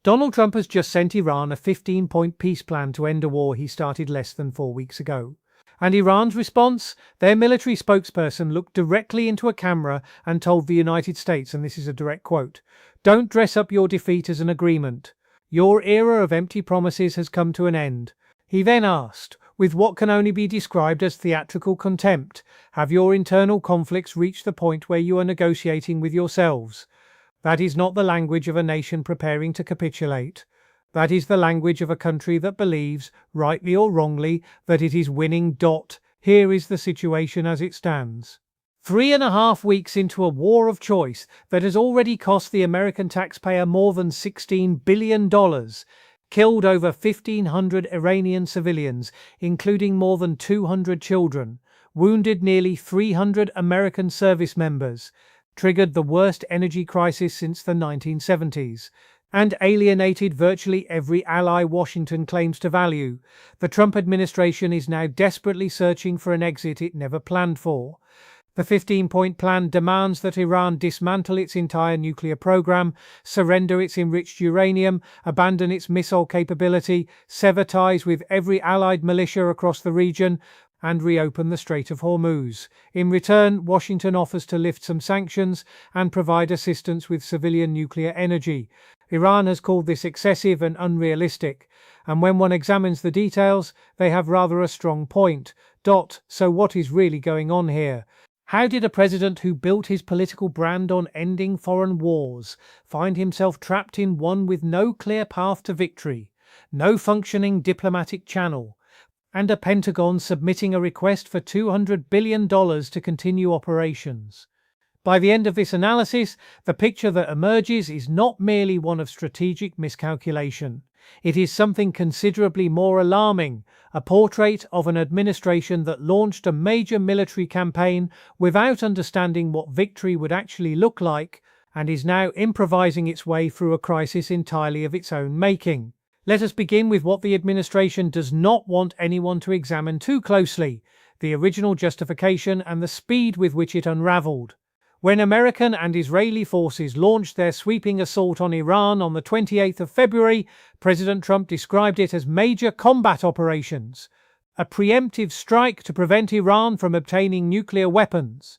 Donald Trump has just sent Iran a 15-point peace plan to end a war he started less than 4 weeks ago. And Iran's response? Their military spokesperson looked directly into a camera and told the United States, and this is a direct quote, "Don't dress up your defeat as an agreement. Your era of empty promises has come to an end." He then asked, with what can only be described as theatrical contempt, "Have your internal conflicts reached the point where you are negotiating with yourselves? That is not the language of a nation preparing to capitulate. That is the language of a country that believes, rightly or wrongly, that it is winning. Here is the situation as it stands." 3.5 weeks into a war of choice that has already cost the American taxpayer more than $16 billion, killed over 1,500 Iranian civilians, including more than 200 children, wounded nearly 300 American service members, triggered the worst energy crisis since the 1970s, and alienated virtually every ally Washington claims to value, the Trump administration is now desperately searching for an exit it never planned for. The 15-point plan demands that Iran dismantle its entire nuclear program, surrender its enriched uranium, abandon its missile capability, sever ties with every allied militia across the region, and reopen the Strait of Hormuz. In return, Washington offers to lift some sanctions and provide assistance with civilian nuclear energy. Iran has called this excessive and unrealistic, and when one examines the details, they have rather a strong point. So what is really going on here? How did a president who built his political brand on ending foreign wars find himself trapped in one with no clear path to victory, no functioning diplomatic channel, and a Pentagon submitting a request for $200 billion to continue operations? By the end of this analysis, the picture that emerges is not merely one of strategic miscalculation. It is something considerably more alarming, a portrait of an administration that launched a major military campaign without understanding what victory would actually look like, and is now improvising its way through a crisis entirely of its own making. Let us begin with what the administration does not want anyone to examine too closely: the original justification and the speed with which it unraveled. When American and Israeli forces launched their sweeping assault on Iran on the 28th of February, President Trump described it as major combat operations, a preemptive strike to prevent Iran from obtaining nuclear weapons.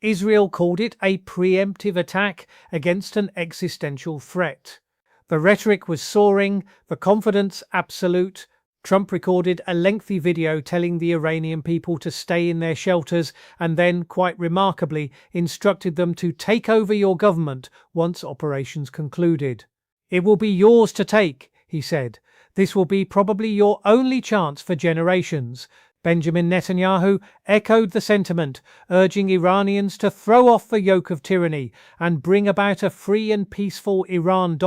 Israel called it a preemptive attack against an existential threat. The rhetoric was soaring, the confidence absolute. Trump recorded a lengthy video telling the Iranian people to stay in their shelters and then, quite remarkably, instructed them to take over your government once operations concluded. "It will be yours to take," he said. "This will be probably your only chance for generations." Benjamin Netanyahu echoed the sentiment, urging Iranians to throw off the yoke of tyranny and bring about a free and peaceful Iran.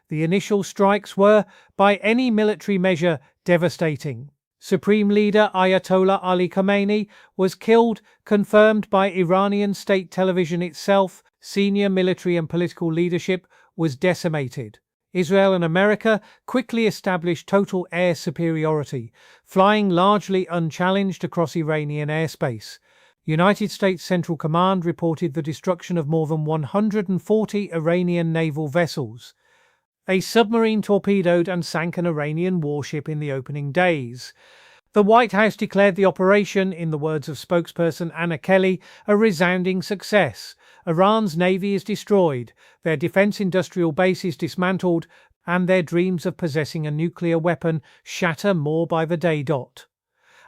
The initial strikes were, by any military measure, devastating. Supreme Leader Ayatollah Ali Khamenei was killed, confirmed by Iranian state television itself. Senior military and political leadership was decimated. Israel and America quickly established total air superiority, flying largely unchallenged across Iranian airspace. United States Central Command reported the destruction of more than 140 Iranian naval vessels. A submarine torpedoed and sank an Iranian warship in the opening days. The White House declared the operation, in the words of spokesperson Anna Kelly, a resounding success. Iran's navy is destroyed, their defense industrial base is dismantled, and their dreams of possessing a nuclear weapon shatter more by the day.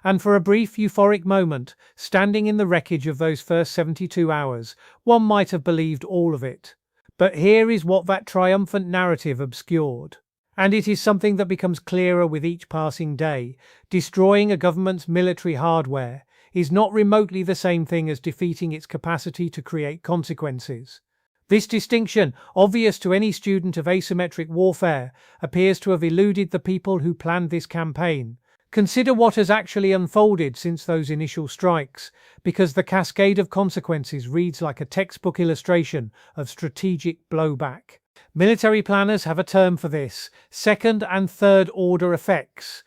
And for a brief euphoric moment, standing in the wreckage of those first 72 hours, one might have believed all of it. But here is what that triumphant narrative obscured. And it is something that becomes clearer with each passing day. Destroying a government's military hardware is not remotely the same thing as defeating its capacity to create consequences. This distinction, obvious to any student of asymmetric warfare, appears to have eluded the people who planned this campaign. Consider what has actually unfolded since those initial strikes, because the cascade of consequences reads like a textbook illustration of strategic blowback. Military planners have a term for this: second and third order effects.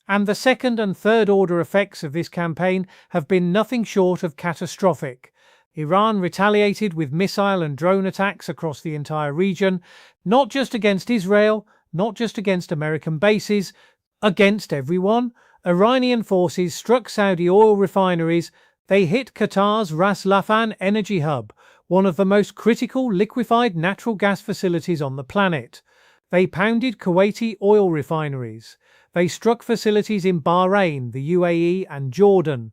And the second and third order effects of this campaign have been nothing short of catastrophic. Iran retaliated with missile and drone attacks across the entire region, not just against Israel, not just against American bases, against everyone. Iranian forces struck Saudi oil refineries. They hit Qatar's Ras Laffan energy hub, one of the most critical liquefied natural gas facilities on the planet. They pounded Kuwaiti oil refineries. They struck facilities in Bahrain, the UAE, and Jordan.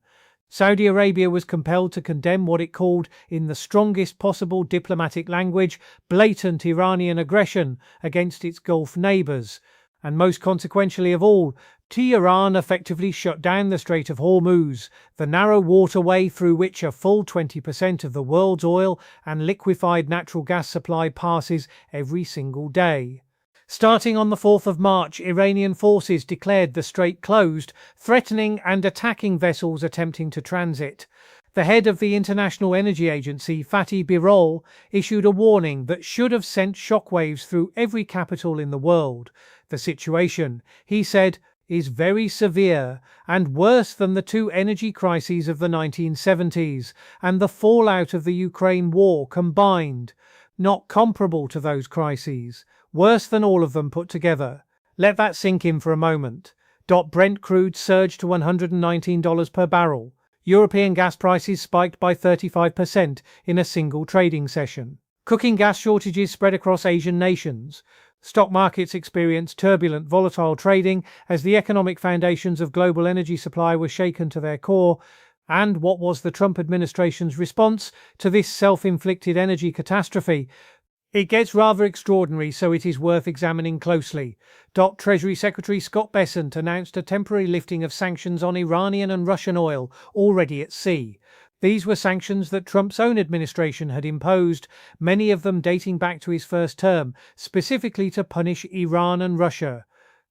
Saudi Arabia was compelled to condemn what it called, in the strongest possible diplomatic language, blatant Iranian aggression against its Gulf neighbors. And most consequentially of all, Tehran effectively shut down the Strait of Hormuz, the narrow waterway through which a full 20% of the world's oil and liquefied natural gas supply passes every single day. Starting on the 4th of March, Iranian forces declared the strait closed, threatening and attacking vessels attempting to transit. The head of the International Energy Agency, Fatih Birol, issued a warning that should have sent shockwaves through every capital in the world. The situation, he said, is very severe and worse than the two energy crises of the 1970s and the fallout of the Ukraine war combined. Not comparable to those crises. Worse than all of them put together. Let that sink in for a moment. Brent crude surged to $119 per barrel. European gas prices spiked by 35% in a single trading session. Cooking gas shortages spread across Asian nations. Stock markets experienced turbulent, volatile trading as the economic foundations of global energy supply were shaken to their core. And what was the Trump administration's response to this self-inflicted energy catastrophe? It gets rather extraordinary, so it is worth examining closely. Treasury Secretary Scott Bessent announced a temporary lifting of sanctions on Iranian and Russian oil already at sea. These were sanctions that Trump's own administration had imposed, many of them dating back to his first term, specifically to punish Iran and Russia.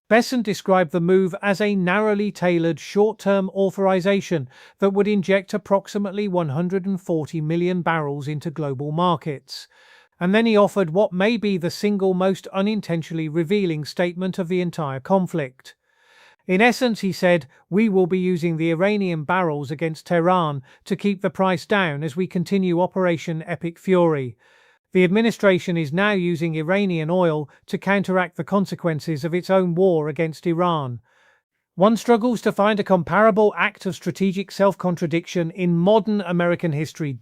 Bessent described the move as a narrowly tailored short-term authorization that would inject approximately 140 million barrels into global markets. And then he offered what may be the single most unintentionally revealing statement of the entire conflict. In essence, he said, we will be using the Iranian barrels against Tehran to keep the price down as we continue Operation Epic Fury. The administration is now using Iranian oil to counteract the consequences of its own war against Iran. One struggles to find a comparable act of strategic self-contradiction in modern American history.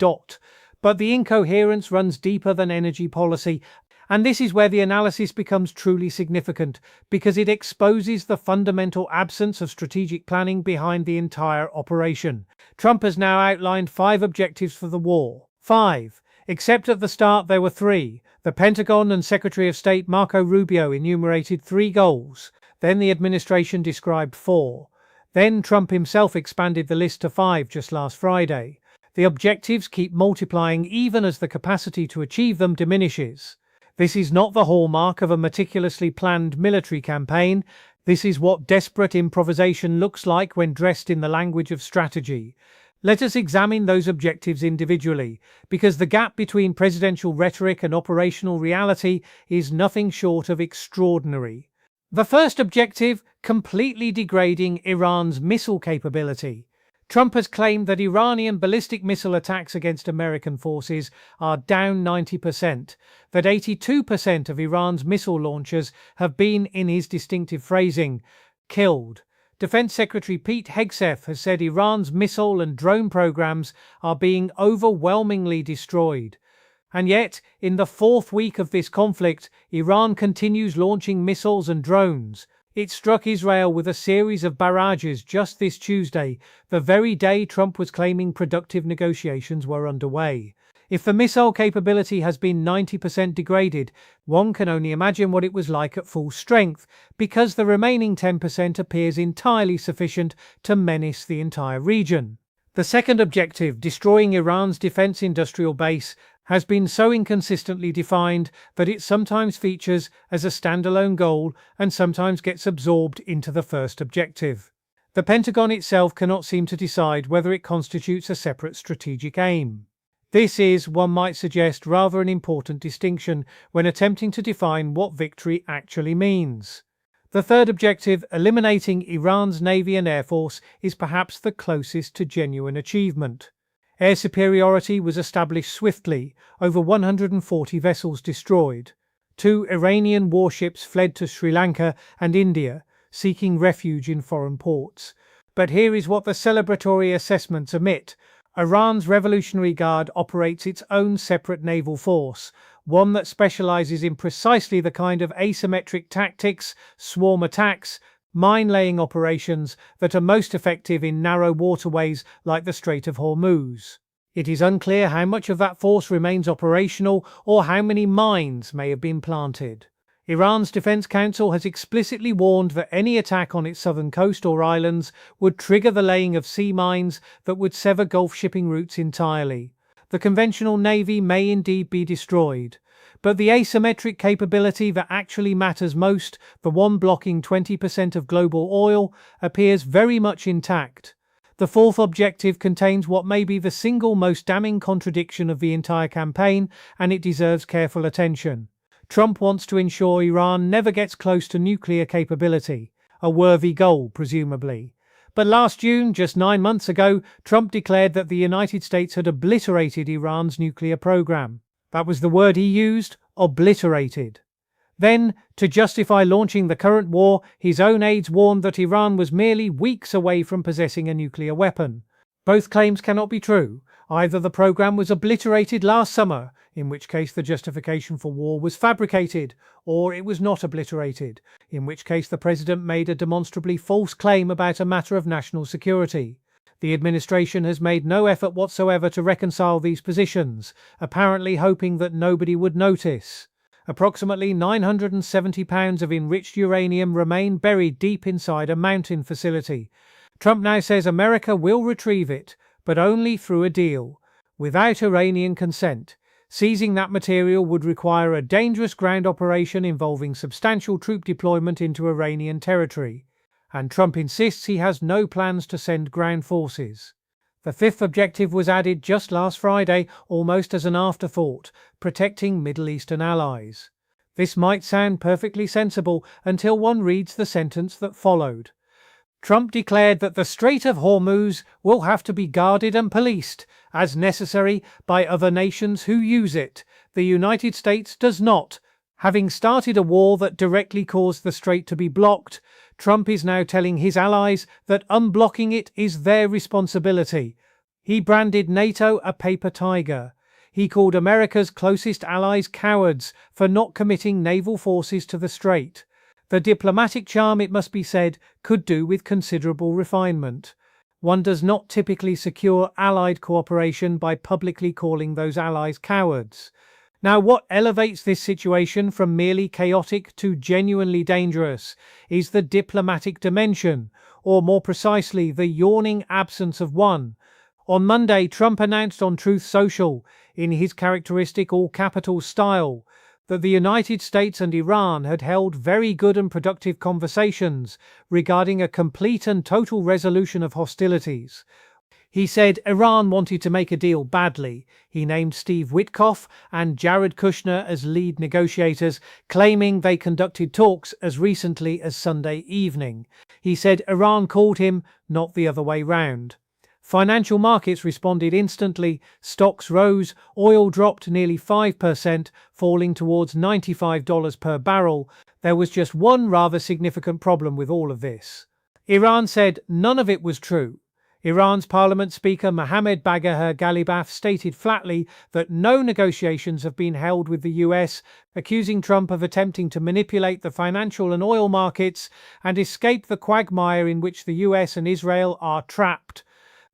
But the incoherence runs deeper than energy policy, and this is where the analysis becomes truly significant, because it exposes the fundamental absence of strategic planning behind the entire operation. Trump has now outlined 5 objectives for the war. 5. Except at the start there were 3. The Pentagon and Secretary of State Marco Rubio enumerated 3 goals. Then the administration described 4. Then Trump himself expanded the list to 5 just last Friday. The objectives keep multiplying even as the capacity to achieve them diminishes. This is not the hallmark of a meticulously planned military campaign. This is what desperate improvisation looks like when dressed in the language of strategy. Let us examine those objectives individually, because the gap between presidential rhetoric and operational reality is nothing short of extraordinary. The first objective, completely degrading Iran's missile capability. Trump has claimed that Iranian ballistic missile attacks against American forces are down 90%, that 82% of Iran's missile launchers have been, in his distinctive phrasing, killed. Defense Secretary Pete Hegseth has said Iran's missile and drone programs are being overwhelmingly destroyed. And yet, in the 4th week of this conflict, Iran continues launching missiles and drones. It struck Israel with a series of barrages just this Tuesday, the very day Trump was claiming productive negotiations were underway. If the missile capability has been 90% degraded, one can only imagine what it was like at full strength, because the remaining 10% appears entirely sufficient to menace the entire region. The second objective, destroying Iran's defense industrial base, has been so inconsistently defined that it sometimes features as a standalone goal and sometimes gets absorbed into the first objective. The Pentagon itself cannot seem to decide whether it constitutes a separate strategic aim. This is, one might suggest, rather an important distinction when attempting to define what victory actually means. The third objective, eliminating Iran's Navy and Air Force, is perhaps the closest to genuine achievement. Air superiority was established swiftly, over 140 vessels destroyed. 2 Iranian warships fled to Sri Lanka and India, seeking refuge in foreign ports. But here is what the celebratory assessments omit. Iran's Revolutionary Guard operates its own separate naval force, one that specializes in precisely the kind of asymmetric tactics, swarm attacks, mine-laying operations that are most effective in narrow waterways like the Strait of Hormuz. It is unclear how much of that force remains operational or how many mines may have been planted. Iran's Defense Council has explicitly warned that any attack on its southern coast or islands would trigger the laying of sea mines that would sever Gulf shipping routes entirely. The conventional navy may indeed be destroyed, but the asymmetric capability that actually matters most, the one blocking 20% of global oil, appears very much intact. The fourth objective contains what may be the single most damning contradiction of the entire campaign, and it deserves careful attention. Trump wants to ensure Iran never gets close to nuclear capability, a worthy goal, presumably. But last June, just 9 months ago, Trump declared that the United States had obliterated Iran's nuclear program. That was the word he used, obliterated. Then, to justify launching the current war, his own aides warned that Iran was merely weeks away from possessing a nuclear weapon. Both claims cannot be true. Either the program was obliterated last summer, in which case the justification for war was fabricated, or it was not obliterated, in which case the president made a demonstrably false claim about a matter of national security. The administration has made no effort whatsoever to reconcile these positions, apparently hoping that nobody would notice. Approximately 970 pounds of enriched uranium remain buried deep inside a mountain facility. Trump now says America will retrieve it, but only through a deal, without Iranian consent. Seizing that material would require a dangerous ground operation involving substantial troop deployment into Iranian territory, and Trump insists he has no plans to send ground forces. The fifth objective was added just last Friday, almost as an afterthought: protecting Middle Eastern allies. This might sound perfectly sensible until one reads the sentence that followed. Trump declared that the Strait of Hormuz will have to be guarded and policed, as necessary, by other nations who use it. The United States does not. Having started a war that directly caused the strait to be blocked, Trump is now telling his allies that unblocking it is their responsibility. He branded NATO a paper tiger. He called America's closest allies cowards for not committing naval forces to the strait. The diplomatic charm, it must be said, could do with considerable refinement. One does not typically secure allied cooperation by publicly calling those allies cowards. Now, what elevates this situation from merely chaotic to genuinely dangerous is the diplomatic dimension, or more precisely, the yawning absence of one. On Monday, Trump announced on Truth Social, in his characteristic all-capital style, that the United States and Iran had held very good and productive conversations regarding a complete and total resolution of hostilities. He said Iran wanted to make a deal badly. He named Steve Witkoff and Jared Kushner as lead negotiators, claiming they conducted talks as recently as Sunday evening. He said Iran called him, not the other way round. Financial markets responded instantly. Stocks rose, oil dropped nearly 5%, falling towards $95 per barrel. There was just one rather significant problem with all of this. Iran said none of it was true. Iran's Parliament Speaker Mohammad Bagher Ghalibaf stated flatly that no negotiations have been held with the US, accusing Trump of attempting to manipulate the financial and oil markets and escape the quagmire in which the US and Israel are trapped.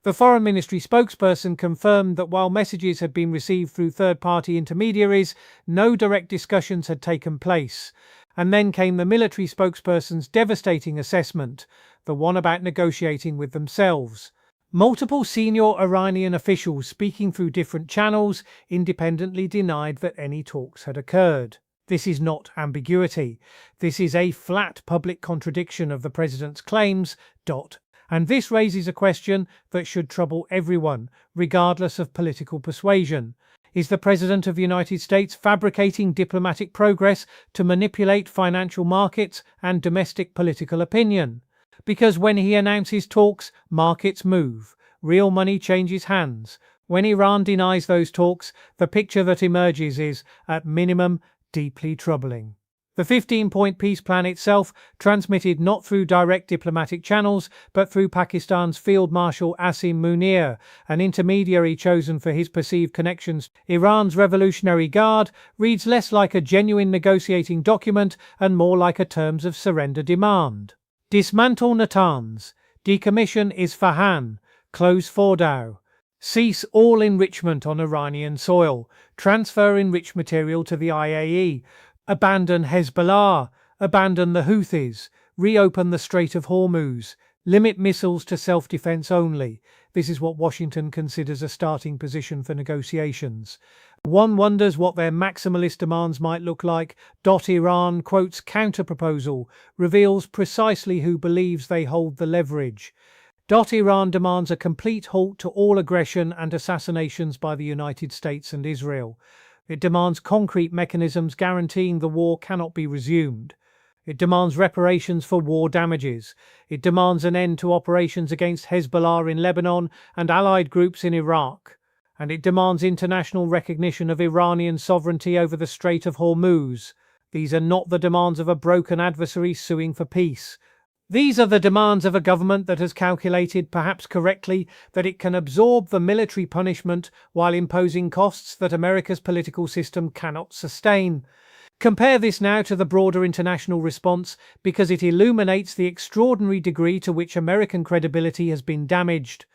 The Foreign Ministry spokesperson confirmed that while messages had been received through third-party intermediaries, no direct discussions had taken place. And then came the military spokesperson's devastating assessment, the one about negotiating with themselves. Multiple senior Iranian officials speaking through different channels independently denied that any talks had occurred. This is not ambiguity. This is a flat public contradiction of the president's claims. And this raises a question that should trouble everyone, regardless of political persuasion. Is the President of the United States fabricating diplomatic progress to manipulate financial markets and domestic political opinion? Because when he announces talks, markets move. Real money changes hands. When Iran denies those talks, the picture that emerges is, at minimum, deeply troubling. The 15-point peace plan itself, transmitted not through direct diplomatic channels, but through Pakistan's Field Marshal Asim Munir, an intermediary chosen for his perceived connections to Iran's Revolutionary Guard, reads less like a genuine negotiating document and more like a terms of surrender demand. Dismantle Natanz, decommission Isfahan, close Fordow, cease all enrichment on Iranian soil, transfer enriched material to the IAE, abandon Hezbollah, abandon the Houthis, reopen the Strait of Hormuz, limit missiles to self-defense only. This is what Washington considers a starting position for negotiations. One wonders what their maximalist demands might look like. Iran quotes counter-proposal, reveals precisely who believes they hold the leverage. Iran demands a complete halt to all aggression and assassinations by the United States and Israel. It demands concrete mechanisms guaranteeing the war cannot be resumed. It demands reparations for war damages. It demands an end to operations against Hezbollah in Lebanon and allied groups in Iraq. And it demands international recognition of Iranian sovereignty over the Strait of Hormuz. These are not the demands of a broken adversary suing for peace. These are the demands of a government that has calculated, perhaps correctly, that it can absorb the military punishment while imposing costs that America's political system cannot sustain. Compare this now to the broader international response, because it illuminates the extraordinary degree to which American credibility has been damaged.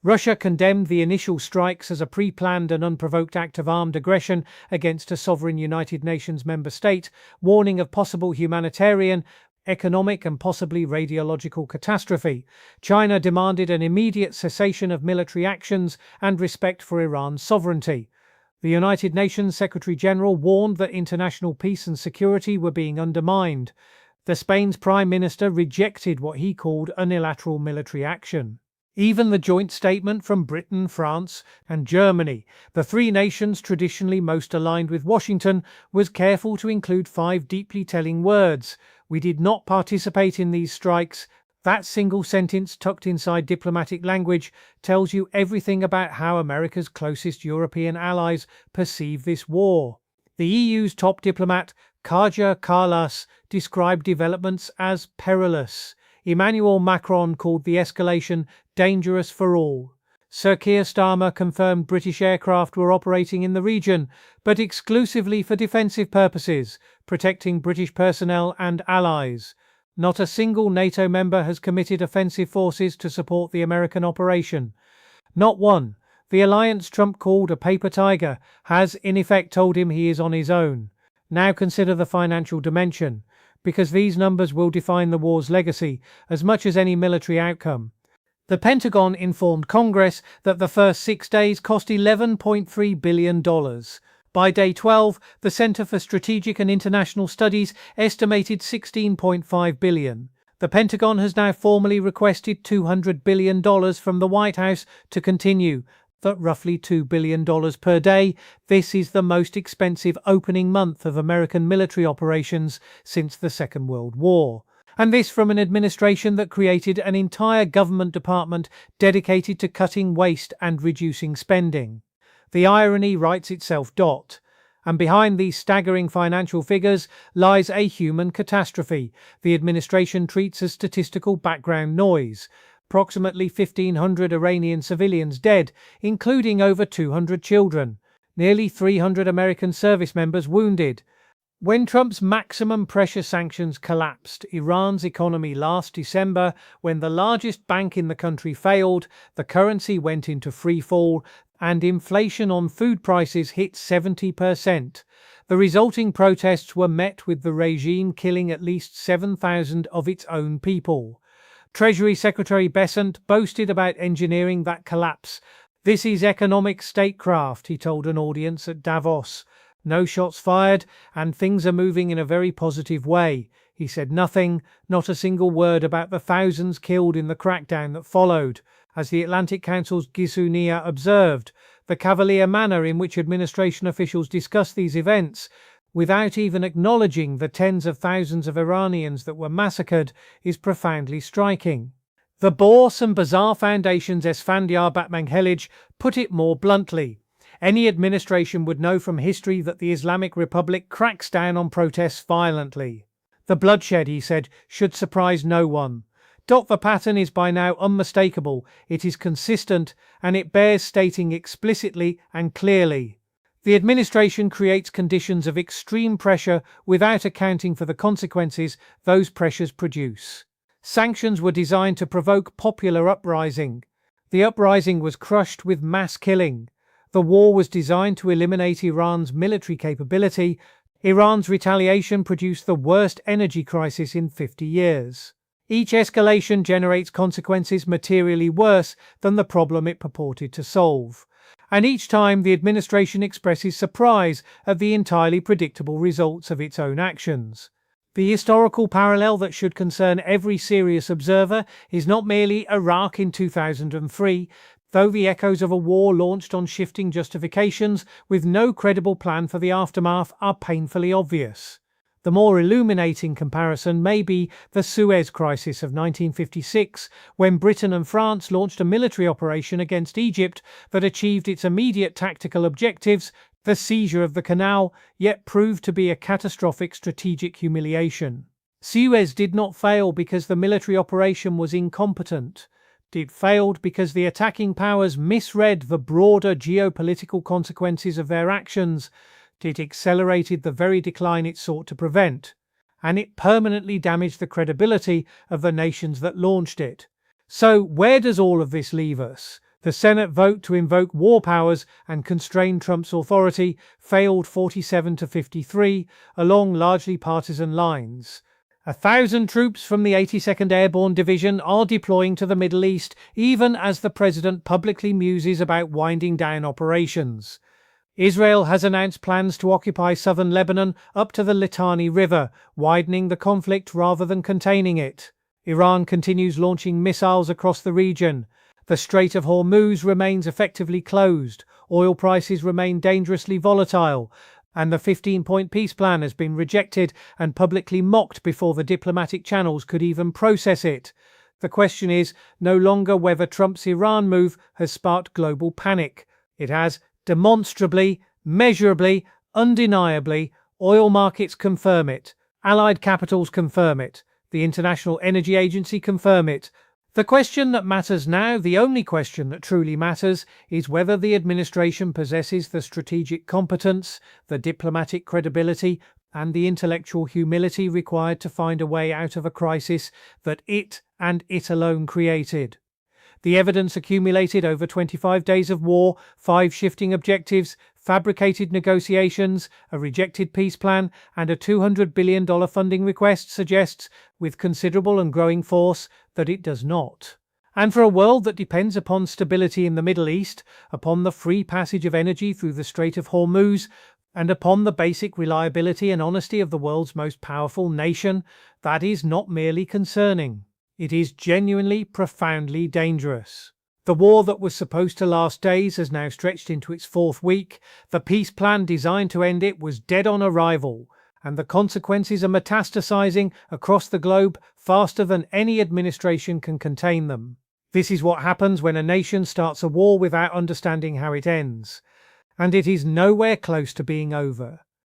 Russia condemned the initial strikes as a pre-planned and unprovoked act of armed aggression against a sovereign United Nations member state, warning of possible humanitarian, economic and possibly radiological catastrophe. China demanded an immediate cessation of military actions and respect for Iran's sovereignty. The United Nations Secretary-General warned that international peace and security were being undermined. Spain's Prime Minister rejected what he called unilateral military action. Even the joint statement from Britain, France, and Germany, the three nations traditionally most aligned with Washington, was careful to include 5 deeply telling words. We did not participate in these strikes. That single sentence, tucked inside diplomatic language, tells you everything about how America's closest European allies perceive this war. The EU's top diplomat, Kaja Kallas, described developments as perilous. Emmanuel Macron called the escalation dangerous for all. Sir Keir Starmer confirmed British aircraft were operating in the region, but exclusively for defensive purposes, protecting British personnel and allies. Not a single NATO member has committed offensive forces to support the American operation. Not one. The alliance Trump called a paper tiger has, in effect, told him he is on his own. Now consider the financial dimension, because these numbers will define the war's legacy as much as any military outcome. The Pentagon informed Congress that the first 6 days cost $11.3 billion. By day 12, the Center for Strategic and International Studies estimated $16.5 billion. The Pentagon has now formally requested $200 billion from the White House to continue. At roughly $2 billion per day, this is the most expensive opening month of American military operations since the Second World War. And this from an administration that created an entire government department dedicated to cutting waste and reducing spending. The irony writes itself. And behind these staggering financial figures lies a human catastrophe the administration treats as statistical background noise. Approximately 1,500 Iranian civilians dead, including over 200 children. Nearly 300 American service members wounded. When Trump's maximum pressure sanctions collapsed Iran's economy last December, when the largest bank in the country failed, the currency went into free fall, and inflation on food prices hit 70%. The resulting protests were met with the regime killing at least 7,000 of its own people. Treasury Secretary Bessent boasted about engineering that collapse. "This is economic statecraft," he told an audience at Davos. "No shots fired, and things are moving in a very positive way." He said nothing, not a single word about the thousands killed in the crackdown that followed. As the Atlantic Council's Gisunia observed, the cavalier manner in which administration officials discuss these events, without even acknowledging the tens of thousands of Iranians that were massacred, is profoundly striking. The Bourse and Bazaar Foundation's Esfandiar Batmanghelidj put it more bluntly. Any administration would know from history that the Islamic Republic cracks down on protests violently. The bloodshed, he said, should surprise no one. The pattern is by now unmistakable, it is consistent, and it bears stating explicitly and clearly. The administration creates conditions of extreme pressure without accounting for the consequences those pressures produce. Sanctions were designed to provoke popular uprising. The uprising was crushed with mass killing. The war was designed to eliminate Iran's military capability. Iran's retaliation produced the worst energy crisis in 50 years. Each escalation generates consequences materially worse than the problem it purported to solve. And each time the administration expresses surprise at the entirely predictable results of its own actions. The historical parallel that should concern every serious observer is not merely Iraq in 2003, though the echoes of a war launched on shifting justifications with no credible plan for the aftermath are painfully obvious. The more illuminating comparison may be the Suez Crisis of 1956, when Britain and France launched a military operation against Egypt that achieved its immediate tactical objectives, the seizure of the canal, yet proved to be a catastrophic strategic humiliation. Suez did not fail because the military operation was incompetent. It failed because the attacking powers misread the broader geopolitical consequences of their actions. It accelerated the very decline it sought to prevent, and it permanently damaged the credibility of the nations that launched it. So, where does all of this leave us? The Senate vote to invoke war powers and constrain Trump's authority failed 47 to 53 along largely partisan lines. 1,000 troops from the 82nd Airborne Division are deploying to the Middle East, even as the president publicly muses about winding down operations. Israel has announced plans to occupy southern Lebanon up to the Litani River, widening the conflict rather than containing it. Iran continues launching missiles across the region. The Strait of Hormuz remains effectively closed. Oil prices remain dangerously volatile. And the 15-point peace plan has been rejected and publicly mocked before the diplomatic channels could even process it. The question is no longer whether Trump's Iran move has sparked global panic. It has demonstrably, measurably, undeniably. Oil markets confirm it. Allied capitals confirm it. The International Energy Agency confirm it. The question that matters now, the only question that truly matters, is whether the administration possesses the strategic competence, the diplomatic credibility, and the intellectual humility required to find a way out of a crisis that it and it alone created. The evidence accumulated over 25 days of war, 5 shifting objectives, fabricated negotiations, a rejected peace plan, and a $200 billion funding request suggests, with considerable and growing force, that it does not. And for a world that depends upon stability in the Middle East, upon the free passage of energy through the Strait of Hormuz, and upon the basic reliability and honesty of the world's most powerful nation, that is not merely concerning. It is genuinely, profoundly dangerous. The war that was supposed to last days has now stretched into its 4th week. The peace plan designed to end it was dead on arrival, and the consequences are metastasizing across the globe faster than any administration can contain them. This is what happens when a nation starts a war without understanding how it ends. And it is nowhere close to being over.